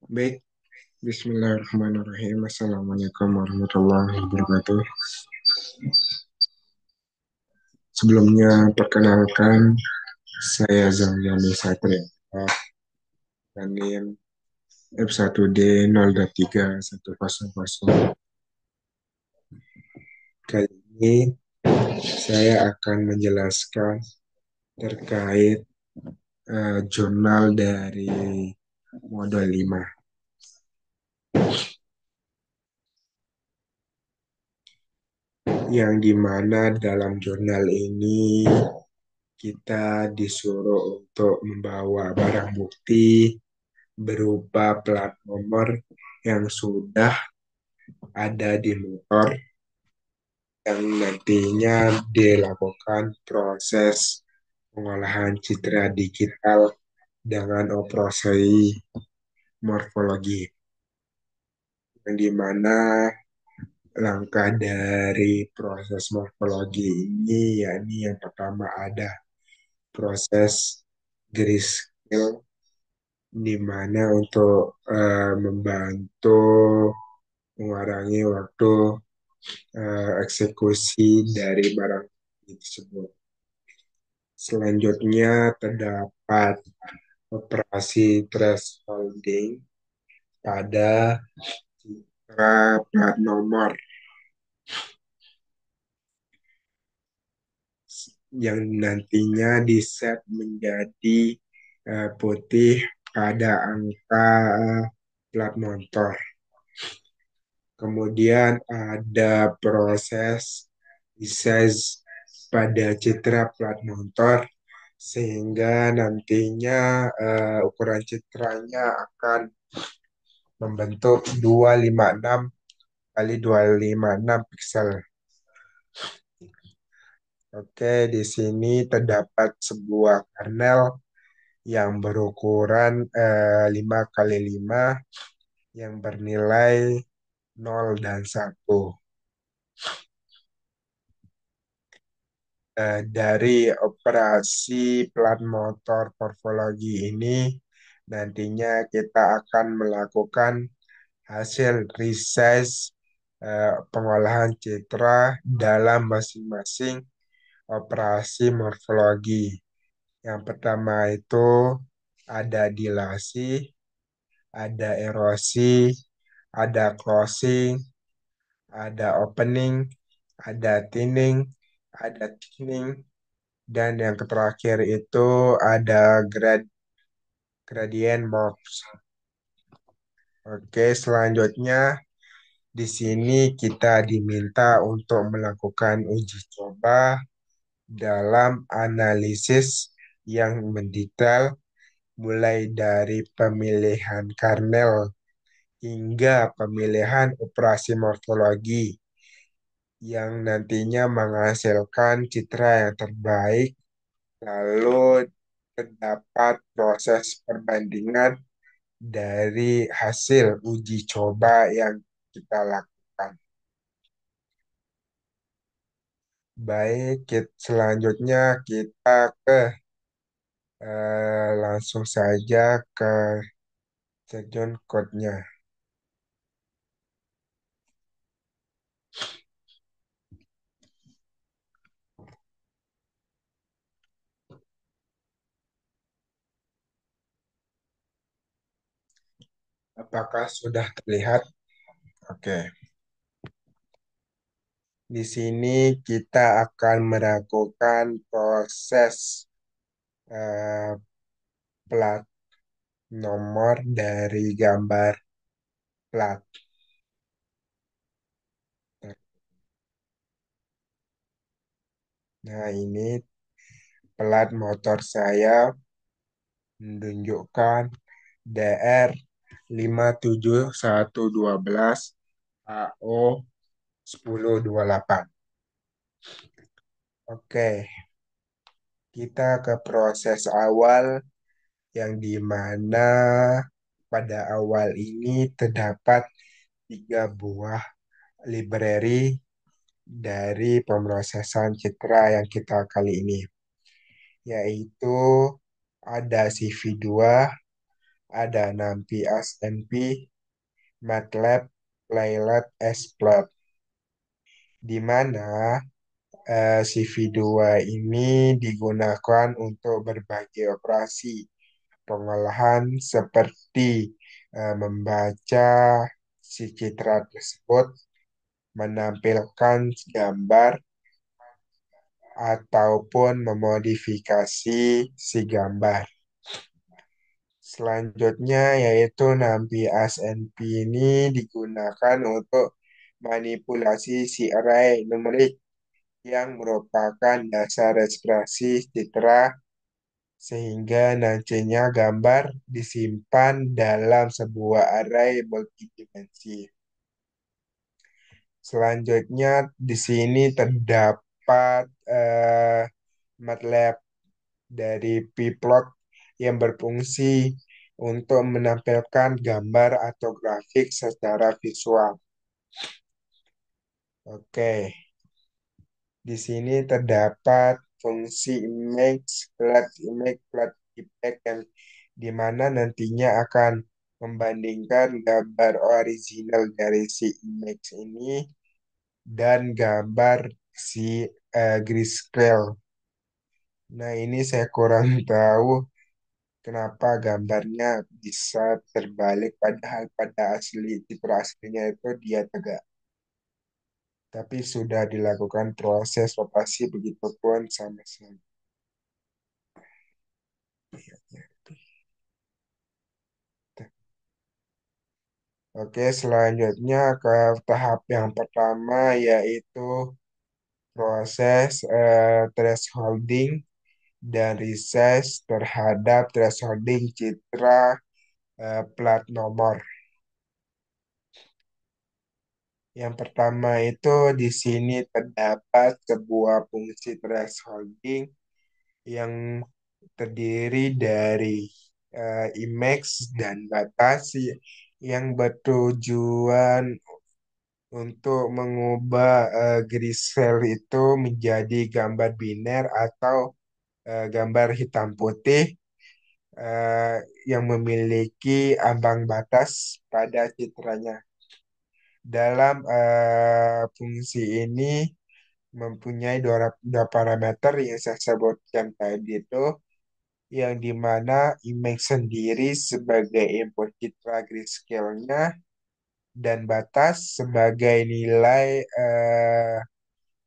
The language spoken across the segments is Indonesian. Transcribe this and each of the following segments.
Baik, Bismillahirrahmanirrahim. Assalamualaikum warahmatullahi wabarakatuh. Sebelumnya, perkenalkan, saya Zalyani Satria, dan NIM F1D 02310. Kali ini, saya akan menjelaskan terkait jurnal dari modul 5, yang dimana dalam jurnal ini kita disuruh untuk membawa barang bukti berupa plat nomor yang sudah ada di motor, yang nantinya dilakukan proses pengolahan citra digital dengan operasi morfologi, yang dimana langkah dari proses morfologi ini yakni yang pertama ada proses grayscale, di mana untuk membantu mengurangi waktu eksekusi dari barang tersebut. Selanjutnya terdapat operasi thresholding pada citra plat nomor, yang nantinya diset menjadi putih pada angka plat motor. Kemudian ada proses resize pada citra plat motor, sehingga nantinya ukuran citranya akan membentuk 256 kali 256 piksel. Oke, di sini terdapat sebuah kernel yang berukuran 5 kali 5 yang bernilai 0 dan 1. Dari operasi plat motor morfologi ini, nantinya kita akan melakukan hasil resize pengolahan citra dalam masing-masing operasi morfologi. Yang pertama itu ada dilasi, ada erosi, ada closing, ada opening, ada thinning, ada thickening, dan yang terakhir itu ada gradient morphs. Oke, selanjutnya di sini kita diminta untuk melakukan uji coba dalam analisis yang mendetail, mulai dari pemilihan kernel hingga pemilihan operasi morfologi yang nantinya menghasilkan citra yang terbaik. Lalu terdapat proses perbandingan dari hasil uji coba yang kita lakukan. Baik, selanjutnya kita langsung saja ke Sejun code-nya. Apakah sudah terlihat? Oke. Di sini kita akan melakukan proses eh, plat nomor dari gambar plat. Nah, ini plat motor saya menunjukkan DR 57112 AO 1028. Oke, kita ke proses awal, yang dimana pada awal ini terdapat 3 buah library dari pemrosesan citra yang kita kali ini, yaitu ada CV2, Ada NumPy, AskNP, MATLAB, Playlet, Splot, di mana CV2 ini digunakan untuk berbagai operasi pengolahan seperti membaca si citra tersebut, menampilkan gambar, ataupun memodifikasi si gambar. Selanjutnya yaitu NumPy AskNP ini digunakan untuk manipulasi si array numerik yang merupakan dasar ekspresi citra sehingga nantinya gambar disimpan dalam sebuah array multidimensi. Selanjutnya di sini terdapat MATLAB dari Pplot yang berfungsi untuk menampilkan gambar atau grafik secara visual. Oke, di sini terdapat fungsi image, plot effect yang dimana nantinya akan membandingkan gambar original dari si image ini dan gambar si grayscale. Nah, ini saya kurang tahu kenapa gambarnya bisa terbalik padahal pada citra aslinya itu dia tegak. Tapi sudah dilakukan proses rotasi begitu pun sama sama. Oke, selanjutnya ke tahap yang pertama yaitu proses thresholding dan resize terhadap thresholding citra plat nomor. Yang pertama itu di sini terdapat sebuah fungsi thresholding yang terdiri dari image dan batas yang bertujuan untuk mengubah grisel itu menjadi gambar biner atau gambar hitam putih eh, yang memiliki ambang batas pada citranya. Dalam fungsi ini mempunyai dua parameter yang saya sebutkan tadi itu, yang dimana image sendiri sebagai input citra grayscale-nya dan batas sebagai nilai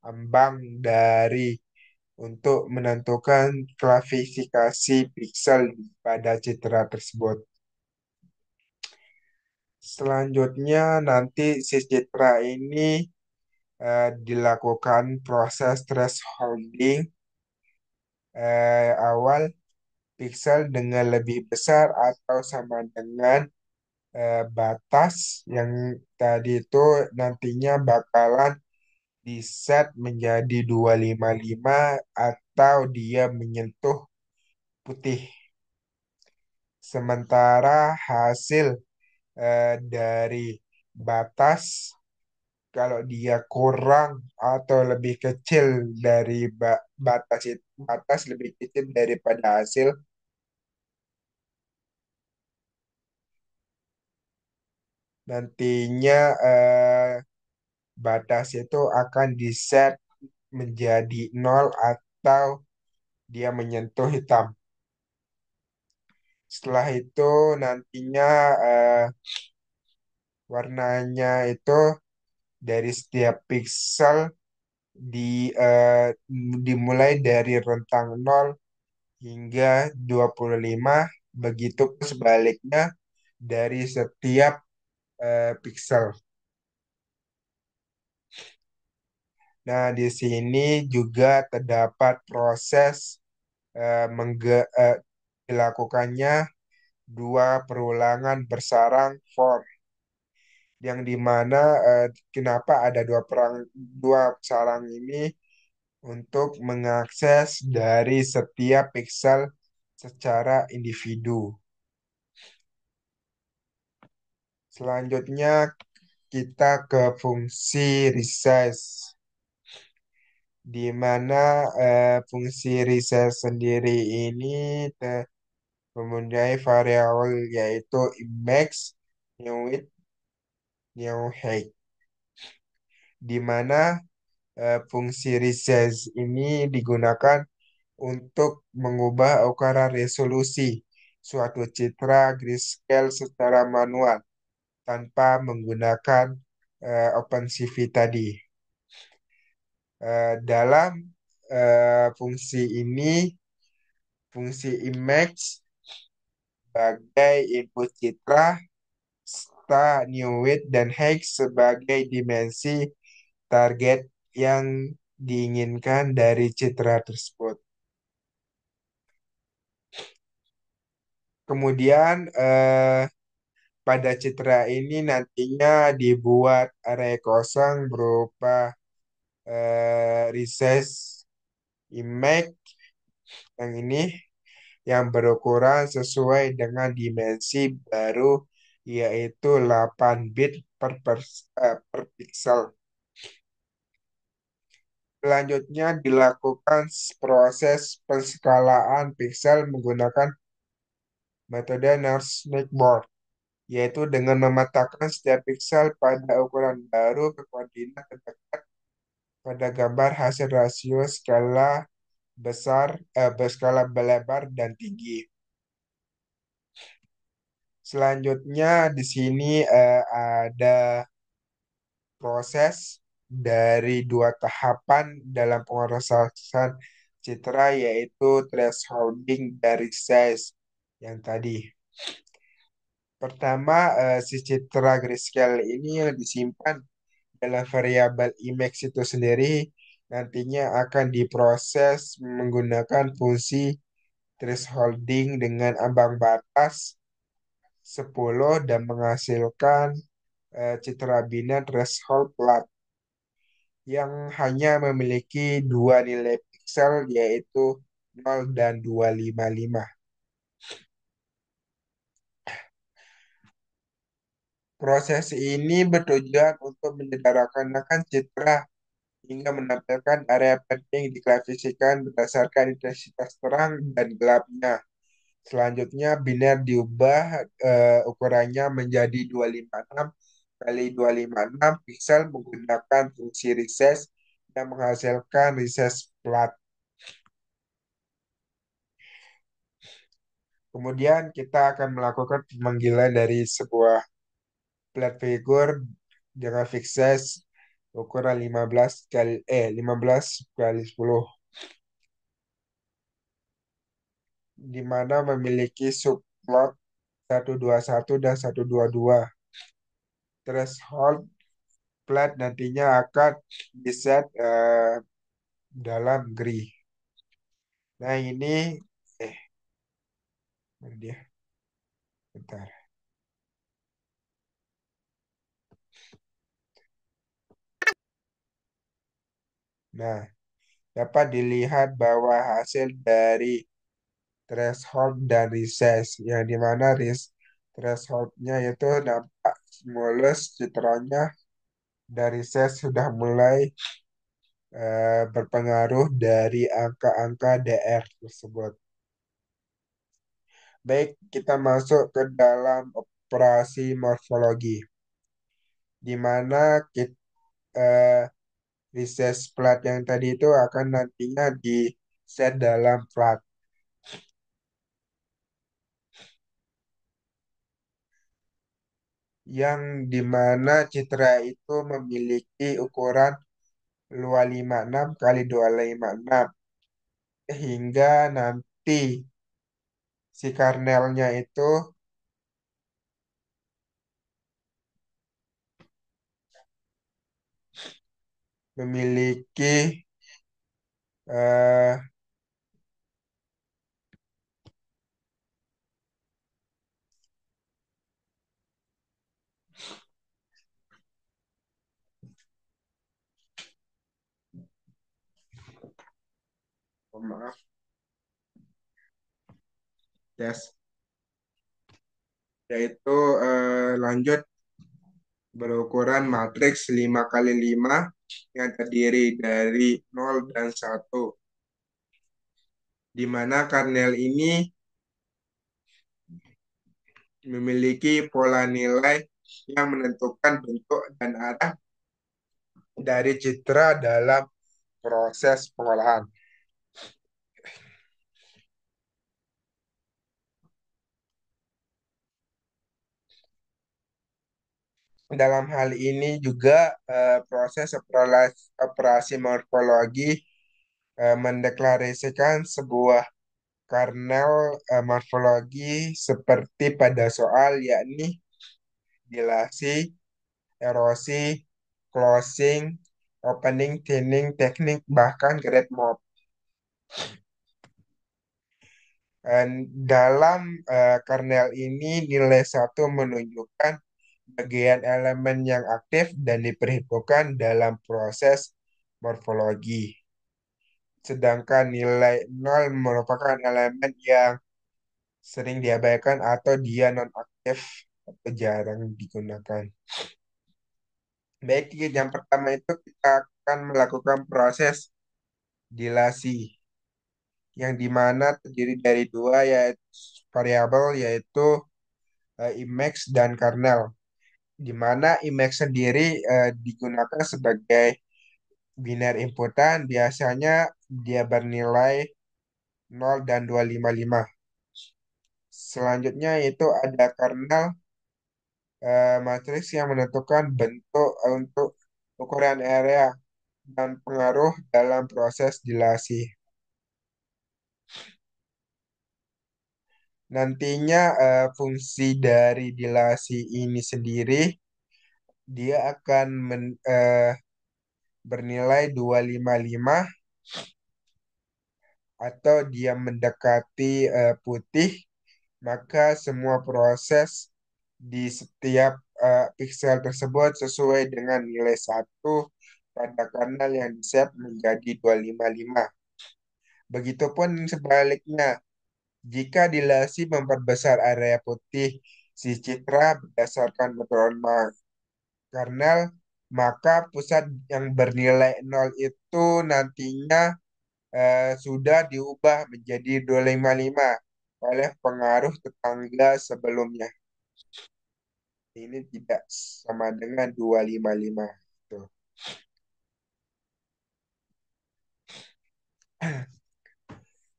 ambang dari untuk menentukan klasifikasi pixel pada citra tersebut. Selanjutnya nanti si citra ini dilakukan proses thresholding awal pixel dengan lebih besar atau sama dengan batas yang tadi itu nantinya bakalan di set menjadi 255 atau dia menyentuh putih. Sementara hasil dari batas kalau dia kurang atau lebih kecil dari batas lebih kecil daripada hasil, nantinya batas itu akan di-set menjadi nol atau dia menyentuh hitam. Setelah itu nantinya warnanya itu dari setiap pixel di dimulai dari rentang nol hingga 25, begitu pun sebaliknya dari setiap pixel. Nah, di sini juga terdapat proses dilakukannya dua perulangan bersarang for, yang dimana kenapa ada dua sarang ini untuk mengakses dari setiap pixel secara individu. Selanjutnya kita ke fungsi resize, di mana fungsi resize sendiri ini mempunyai variabel yaitu Emacs, new width, new height, di mana fungsi resize ini digunakan untuk mengubah ukuran resolusi suatu citra grayscale secara manual tanpa menggunakan OpenCV tadi. Dalam fungsi ini, fungsi image sebagai input citra, sta, new width, dan height sebagai dimensi target yang diinginkan dari citra tersebut. Kemudian pada citra ini nantinya dibuat array kosong berupa resize image yang ini yang berukuran sesuai dengan dimensi baru yaitu 8 bit per pixel. Selanjutnya dilakukan proses penskalaan pixel menggunakan metode Nernst Board, yaitu dengan memetakan setiap pixel pada ukuran baru ke koordinat terdekat pada gambar hasil rasio skala besar, berskala lebar dan tinggi. Selanjutnya di sini ada proses dari dua tahapan dalam pemrosesan citra yaitu thresholding dari size yang tadi. Pertama, si citra grayscale ini yang disimpan dalam variabel image itu sendiri nantinya akan diproses menggunakan fungsi thresholding dengan ambang batas 10 dan menghasilkan citra biner threshold plot yang hanya memiliki dua nilai pixel yaitu 0 dan 255. Proses ini bertujuan untuk menyederhanakan citra hingga menampilkan area penting diklasifikasikan berdasarkan intensitas terang dan gelapnya. Selanjutnya, biner diubah ukurannya menjadi 256 kali 256 pixel menggunakan fungsi resize yang menghasilkan resize plot. Kemudian kita akan melakukan pemanggilan dari sebuah flat figure dengan fixed size ukuran 15 kali 10 di mana memiliki subplot 121 dan 122. Threshold flat nantinya akan diset dalam grid. Nah ini, eh, mana dia? Bentar. Nah, dapat dilihat bahwa hasil dari threshold dan resize, yang dimana thresholdnya itu nampak mulus citranya, dari resize sudah mulai berpengaruh dari angka-angka DR tersebut. Baik, kita masuk ke dalam operasi morfologi, di mana kita, resize plat yang tadi itu akan nantinya di set dalam plat yang dimana citra itu memiliki ukuran 256 kali 256 hingga nanti si karnelnya itu memiliki eh, maaf, tes, yaitu lanjut berukuran matriks 5 kali 5 yang terdiri dari 0 dan 1, di mana karnel ini memiliki pola nilai yang menentukan bentuk dan arah dari citra dalam proses pengolahan. Dalam hal ini juga proses operasi morfologi mendeklarasikan sebuah kernel morfologi seperti pada soal, yakni dilasi, erosi, closing, opening, thinning, teknik, bahkan grade mob. Dan dalam kernel ini nilai satu menunjukkan bagian elemen yang aktif dan diperhitungkan dalam proses morfologi. Sedangkan nilai nol merupakan elemen yang sering diabaikan atau dia non-aktif atau jarang digunakan. Baik, yang pertama itu kita akan melakukan proses dilasi yang dimana terdiri dari dua yaitu variabel yaitu Emacs dan kernel. Di mana Emacs sendiri digunakan sebagai biner inputan, biasanya dia bernilai 0 dan 255. Selanjutnya itu ada kernel matriks yang menentukan bentuk untuk ukuran area dan pengaruh dalam proses dilasi. Nantinya fungsi dari dilasi ini sendiri dia akan bernilai 255 atau dia mendekati putih, maka semua proses di setiap pixel tersebut sesuai dengan nilai satu pada kanal yang di-set menjadi 255. Begitupun sebaliknya, jika dilasi memperbesar area putih si citra berdasarkan metode kernel, maka pusat yang bernilai 0 itu nantinya sudah diubah menjadi 255 oleh pengaruh tetangga sebelumnya. Ini tidak sama dengan 255. Tuh.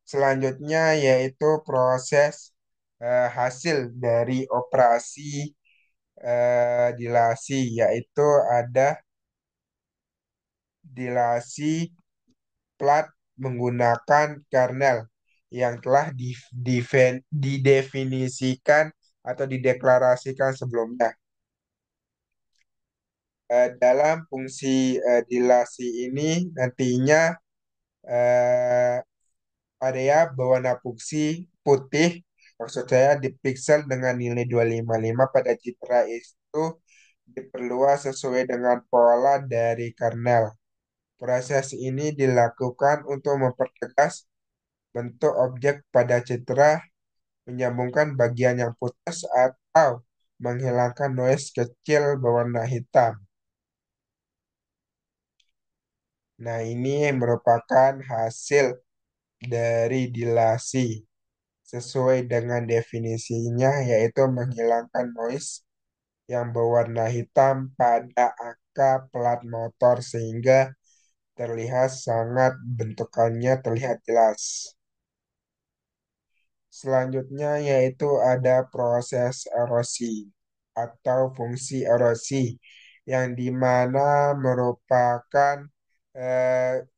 Selanjutnya yaitu proses hasil dari operasi dilasi, yaitu ada dilasi plat menggunakan kernel yang telah didefinisikan atau dideklarasikan sebelumnya. Dalam fungsi dilasi ini nantinya eh, area berwarna putih, maksud saya di pixel dengan nilai 255 pada citra itu diperluas sesuai dengan pola dari kernel. Proses ini dilakukan untuk mempertegas bentuk objek pada citra, menyambungkan bagian yang putus atau menghilangkan noise kecil berwarna hitam. Nah, ini merupakan hasil dari dilasi sesuai dengan definisinya, yaitu menghilangkan noise yang berwarna hitam pada angka plat motor sehingga terlihat sangat bentukannya terlihat jelas. Selanjutnya yaitu ada proses erosi atau fungsi erosi yang dimana merupakan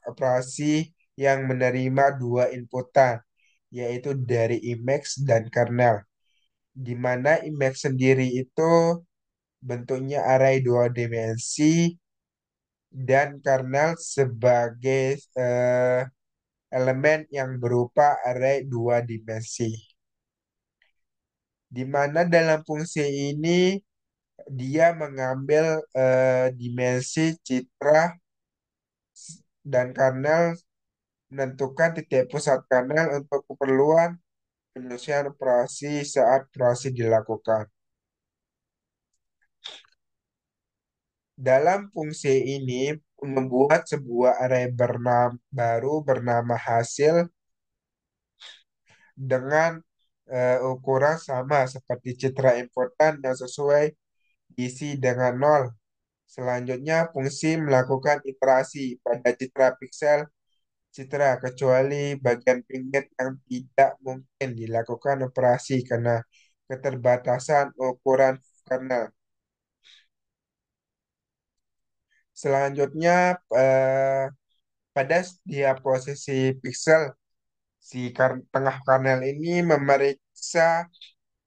operasi yang menerima dua inputan yaitu dari Emacs dan kernel. Di mana Emacs sendiri itu bentuknya array dua dimensi dan kernel sebagai elemen yang berupa array dua dimensi. Di mana dalam fungsi ini dia mengambil dimensi citra dan kernel menentukan titik pusat kernel untuk keperluan penyelesaian operasi saat operasi dilakukan. Dalam fungsi ini membuat sebuah array baru bernama hasil dengan ukuran sama seperti citra inputan yang sesuai diisi dengan nol. Selanjutnya, fungsi melakukan iterasi pada citra piksel citra kecuali bagian pinggir yang tidak mungkin dilakukan operasi karena keterbatasan ukuran kernel. Selanjutnya, pada setiap posisi piksel, si tengah kernel ini memeriksa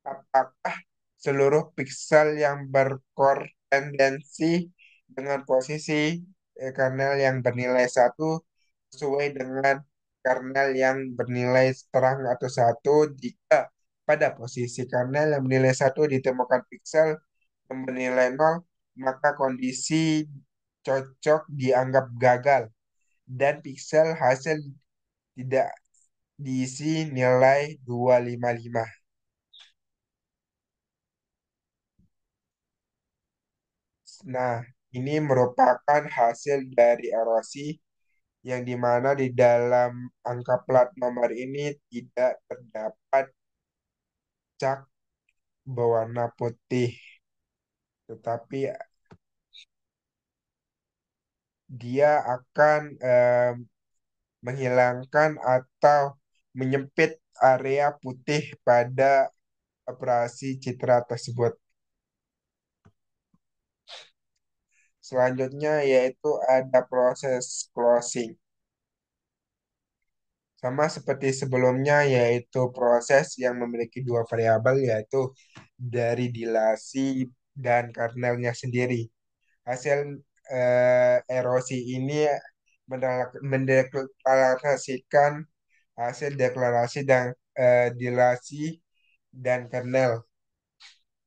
apakah seluruh piksel yang berkorespondensi dengan posisi kernel yang bernilai satu sesuai dengan kernel yang bernilai terang atau satu jika pada posisi kernel yang bernilai satu ditemukan piksel yang bernilai nol, maka kondisi cocok dianggap gagal dan piksel hasil tidak diisi nilai 255. Nah, ini merupakan hasil dari erosi yang dimana di dalam angka plat nomor ini tidak terdapat cat berwarna putih, tetapi dia akan menghilangkan atau menyempit area putih pada operasi citra tersebut. Selanjutnya yaitu ada proses closing. Sama seperti sebelumnya, yaitu proses yang memiliki dua variabel, yaitu dari dilasi dan kernelnya sendiri. Hasil erosi ini mendeklarasikan hasil deklarasi dan dilasi dan kernel.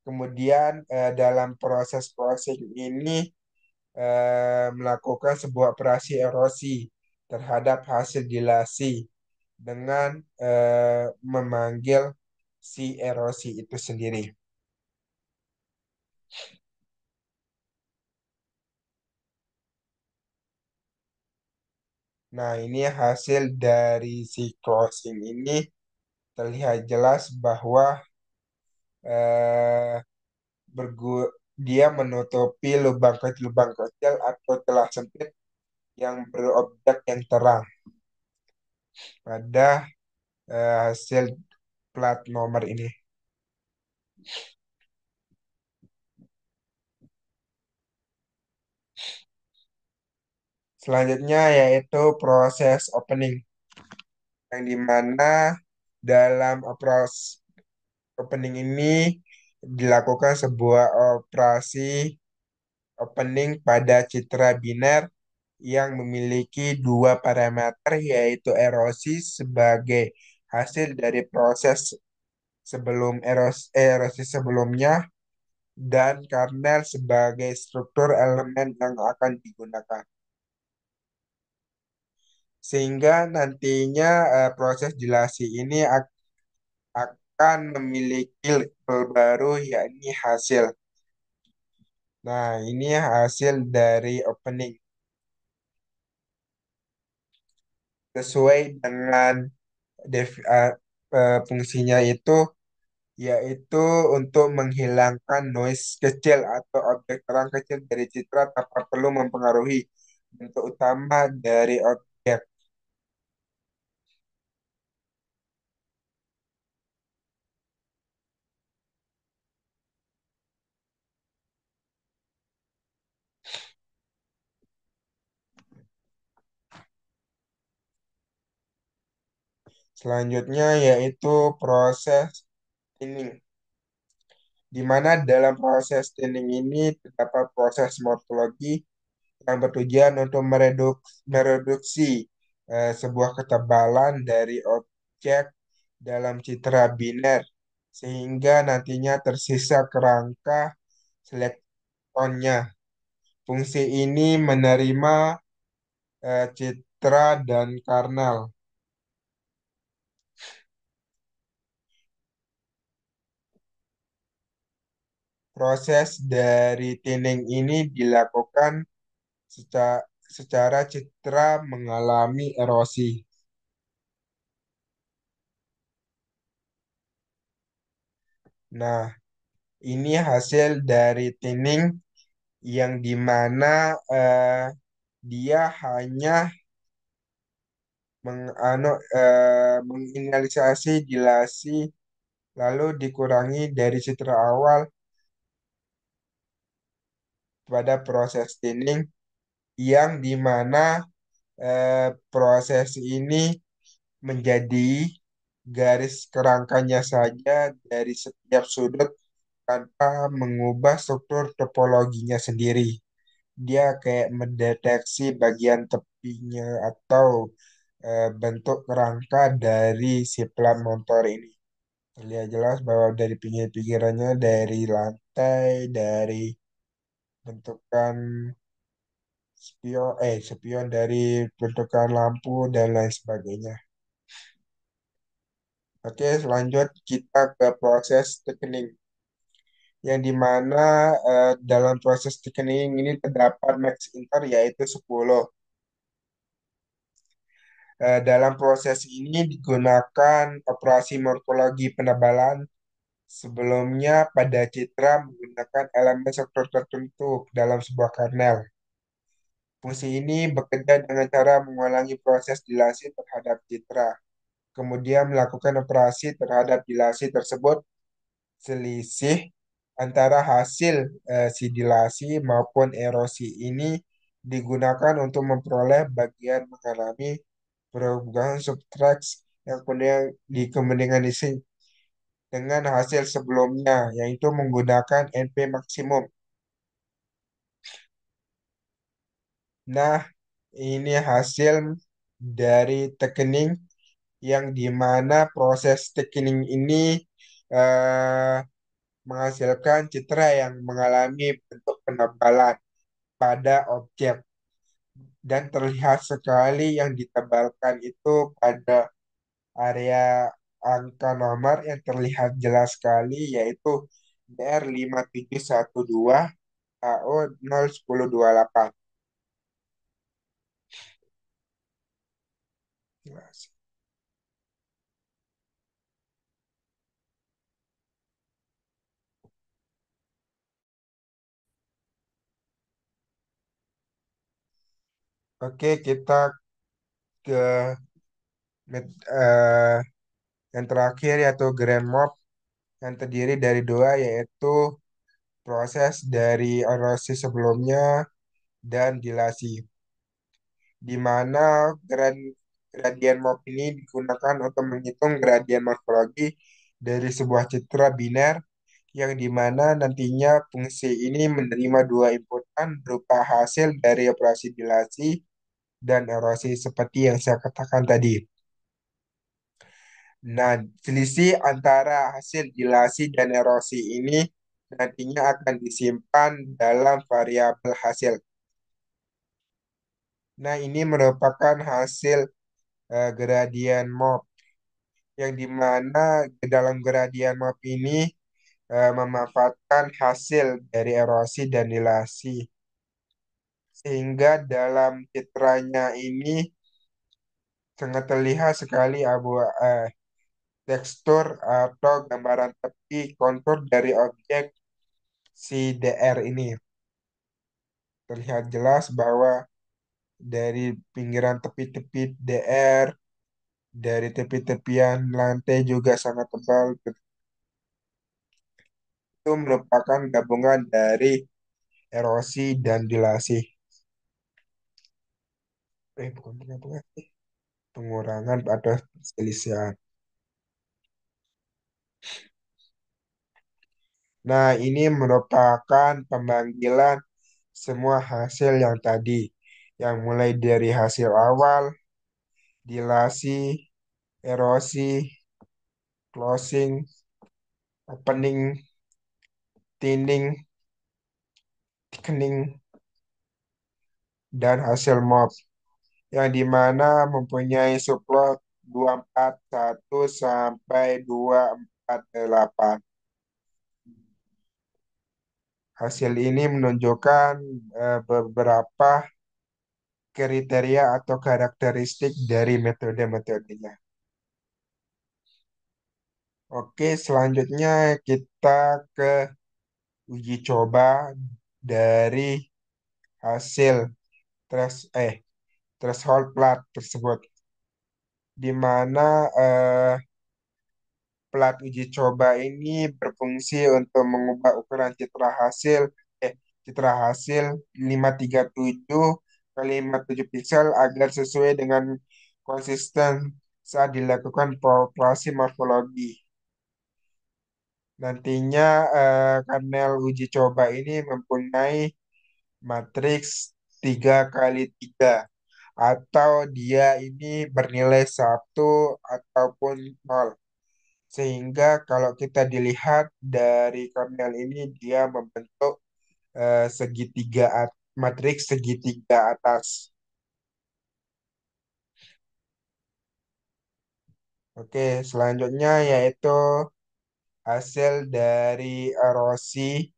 Kemudian dalam proses closing ini melakukan sebuah operasi erosi terhadap hasil dilasi dengan memanggil si erosi itu sendiri. Nah, ini hasil dari si closing ini terlihat jelas bahwa eh, dia menutupi lubang kecil atau celah sempit yang berobjek yang terang pada hasil plat nomor ini. Selanjutnya yaitu proses opening, yang dimana dalam opening ini dilakukan sebuah operasi opening pada citra biner yang memiliki dua parameter yaitu erosi sebagai hasil dari proses erosi sebelumnya dan kernel sebagai struktur elemen yang akan digunakan. Sehingga nantinya proses dilasi ini akan memiliki label baru yakni hasil. Nah, ini hasil dari opening. Sesuai dengan fungsinya itu, yaitu untuk menghilangkan noise kecil atau objek terang kecil dari citra tanpa perlu mempengaruhi bentuk utama dari objek. Selanjutnya yaitu proses tinning, di mana dalam proses tinning ini terdapat proses morfologi yang bertujuan untuk mereduksi sebuah ketebalan dari objek dalam citra biner sehingga nantinya tersisa kerangka selektonnya. Fungsi ini menerima citra dan kernel. Proses dari tinning ini dilakukan secara citra mengalami erosi. Nah, ini hasil dari tinning yang dimana dia hanya menginisiasi dilasi lalu dikurangi dari citra awal pada proses tinning yang dimana proses ini menjadi garis kerangkanya saja dari setiap sudut tanpa mengubah struktur topologinya sendiri. Dia kayak mendeteksi bagian tepinya atau bentuk kerangka dari si plat motor ini. Terlihat jelas bahwa dari pinggir-pinggirannya, dari lantai, dari bentukan spion dari bentukan lampu dan lain sebagainya. Oke, selanjut kita ke proses thickening. Yang dimana dalam proses thickening ini terdapat max inter yaitu 10. Dalam proses ini digunakan operasi morfologi penebalan. Sebelumnya pada citra menggunakan elemen struktur tertentu dalam sebuah kernel. Fungsi ini bekerja dengan cara mengulangi proses dilasi terhadap citra, kemudian melakukan operasi terhadap dilasi tersebut. Selisih antara hasil sidilasi maupun erosi ini digunakan untuk memperoleh bagian mengalami perubahan substrat yang kemudian dikombinasi dengan hasil sebelumnya, yaitu menggunakan NP maksimum. Nah, ini hasil dari thickening yang dimana proses thickening ini eh, menghasilkan citra yang mengalami bentuk penebalan pada objek dan terlihat sekali yang ditebalkan itu pada area angka nomor yang terlihat jelas sekali yaitu DR5712 AO 01028. Oke, kita ke yang terakhir yaitu grand mop yang terdiri dari dua yaitu proses dari erosi sebelumnya dan dilasi, di mana gradien mop ini digunakan untuk menghitung gradien morfologi dari sebuah citra biner yang dimana nantinya fungsi ini menerima dua inputan berupa hasil dari operasi dilasi dan erosi seperti yang saya katakan tadi. Nah, selisih antara hasil dilasi dan erosi ini nantinya akan disimpan dalam variabel hasil. Nah, ini merupakan hasil gradien MOP, yang dimana di dalam gradien MOP ini memanfaatkan hasil dari erosi dan dilasi. Sehingga dalam citranya ini sangat terlihat sekali tekstur atau gambaran tepi kontur dari objek si DR ini. Terlihat jelas bahwa dari pinggiran tepi-tepi DR, dari tepi-tepian lantai juga sangat tebal. Itu merupakan gabungan dari erosi dan dilasi. Bukan penggabungan, pengurangan pada perselisihan. Nah, ini merupakan pemanggilan semua hasil yang tadi, yang mulai dari hasil awal, dilasi, erosi, closing, opening, thinning, thickening, dan hasil mob, yang dimana mempunyai subplot 241 sampai 248. Hasil ini menunjukkan beberapa kriteria atau karakteristik dari metode-metodenya. Oke, selanjutnya kita ke uji coba dari hasil thres eh threshold plat tersebut, di mana plat uji coba ini berfungsi untuk mengubah ukuran citra hasil 537 kali 57 piksel agar sesuai dengan konsisten saat dilakukan operasi morfologi. Nantinya kernel uji coba ini mempunyai matriks 3 kali 3 atau dia ini bernilai satu ataupun nol. Sehingga kalau kita dilihat dari kernel ini dia membentuk matriks segitiga atas. Oke, selanjutnya yaitu hasil dari erosi,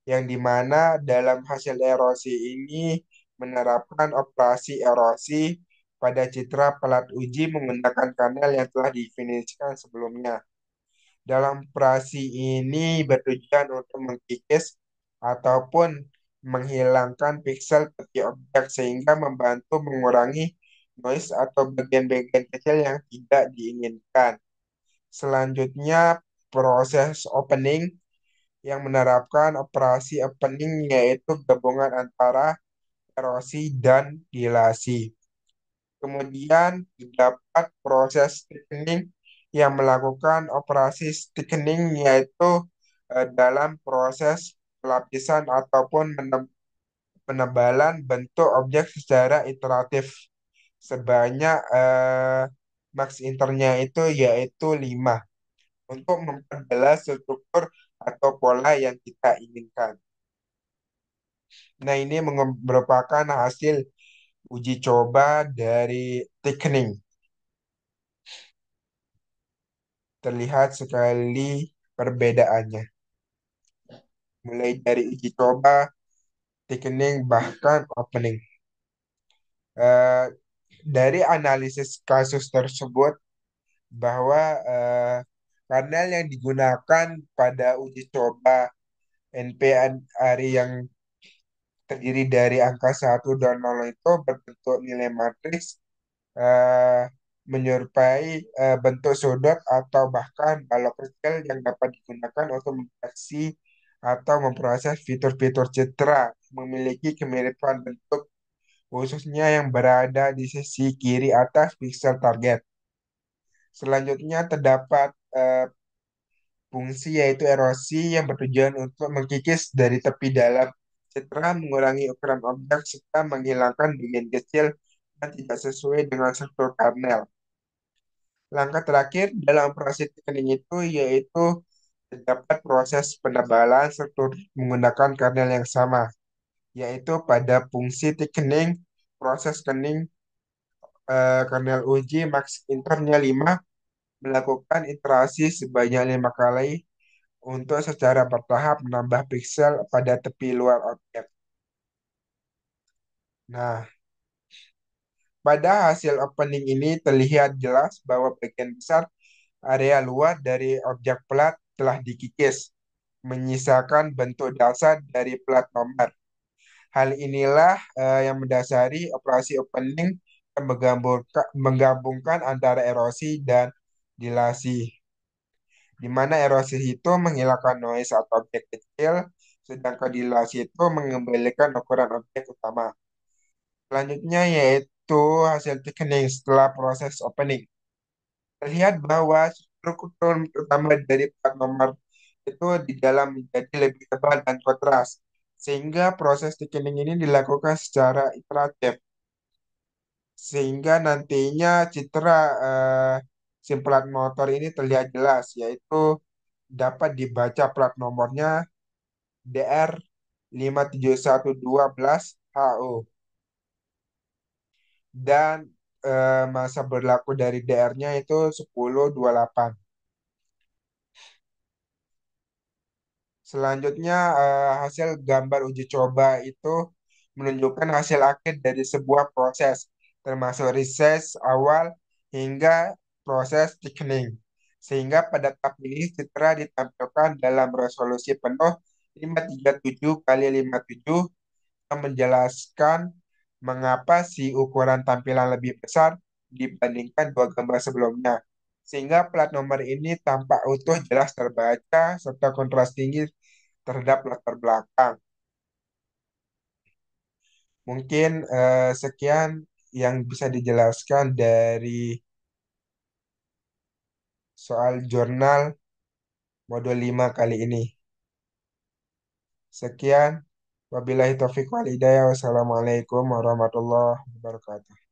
yang dimana dalam hasil erosi ini menerapkan operasi erosi pada citra pelat uji menggunakan kanal yang telah didefinisikan sebelumnya. Dalam operasi ini bertujuan untuk mengkikis ataupun menghilangkan piksel tepi objek sehingga membantu mengurangi noise atau bagian-bagian kecil yang tidak diinginkan. Selanjutnya, proses opening yang menerapkan operasi opening yaitu gabungan antara erosi dan dilasi. Kemudian terdapat proses thickening yang melakukan operasi thickening yaitu dalam proses pelapisan ataupun penebalan bentuk objek secara iteratif sebanyak max internya itu yaitu 5 untuk memperjelas struktur atau pola yang kita inginkan. Nah, ini merupakan hasil uji coba dari thickening. Terlihat sekali perbedaannya. Mulai dari uji coba, thickening, bahkan opening. Eh, dari analisis kasus tersebut, bahwa panel yang digunakan pada uji coba NP-ARI yang terdiri dari angka 1 dan 0 itu berbentuk nilai matriks eh, menyerupai bentuk sudut atau bahkan balok kecil yang dapat digunakan untuk mendeteksi atau memproses fitur-fitur citra memiliki kemiripan bentuk khususnya yang berada di sisi kiri atas piksel target. Selanjutnya terdapat fungsi yaitu erosi yang bertujuan untuk mengkikis dari tepi dalam citra, mengurangi ukuran objek, serta menghilangkan bagian kecil yang tidak sesuai dengan struktur kernel. Langkah terakhir dalam proses thickening itu yaitu terdapat proses penebalan struktur menggunakan kernel yang sama, yaitu pada fungsi thickening, proses thickening kernel uji max internya 5 melakukan iterasi sebanyak 5 kali untuk secara bertahap menambah piksel pada tepi luar objek. Nah, pada hasil opening ini terlihat jelas bahwa bagian besar area luar dari objek plat telah dikikis, menyisakan bentuk dasar dari plat nomor. Hal inilah yang mendasari operasi opening yang menggabungkan antara erosi dan dilasi, di mana erosi itu menghilangkan noise atau objek kecil, sedangkan dilasi itu mengembalikan ukuran objek utama. Selanjutnya yaitu hasil thickening setelah proses opening. Terlihat bahwa struktur utama dari plat nomor itu di dalam menjadi lebih tebal dan kontras, sehingga proses thickening ini dilakukan secara iteratif, sehingga nantinya citra SIM plat motor ini terlihat jelas, yaitu dapat dibaca plat nomornya DR 57112HO dan masa berlaku dari DR-nya itu 10/28. Selanjutnya, hasil gambar uji coba itu menunjukkan hasil akhir dari sebuah proses, termasuk riset awal hingga proses thickening. Sehingga pada tab ini citra ditampilkan dalam resolusi penuh 537 kali 57 yang menjelaskan mengapa si ukuran tampilan lebih besar dibandingkan dua gambar sebelumnya. Sehingga plat nomor ini tampak utuh, jelas terbaca, serta kontras tinggi terhadap latar belakang. Mungkin sekian yang bisa dijelaskan dari soal jurnal modul 5 kali ini. Sekian, wabillahi taufiq wal hidayah. Wassalamualaikum warahmatullahi wabarakatuh.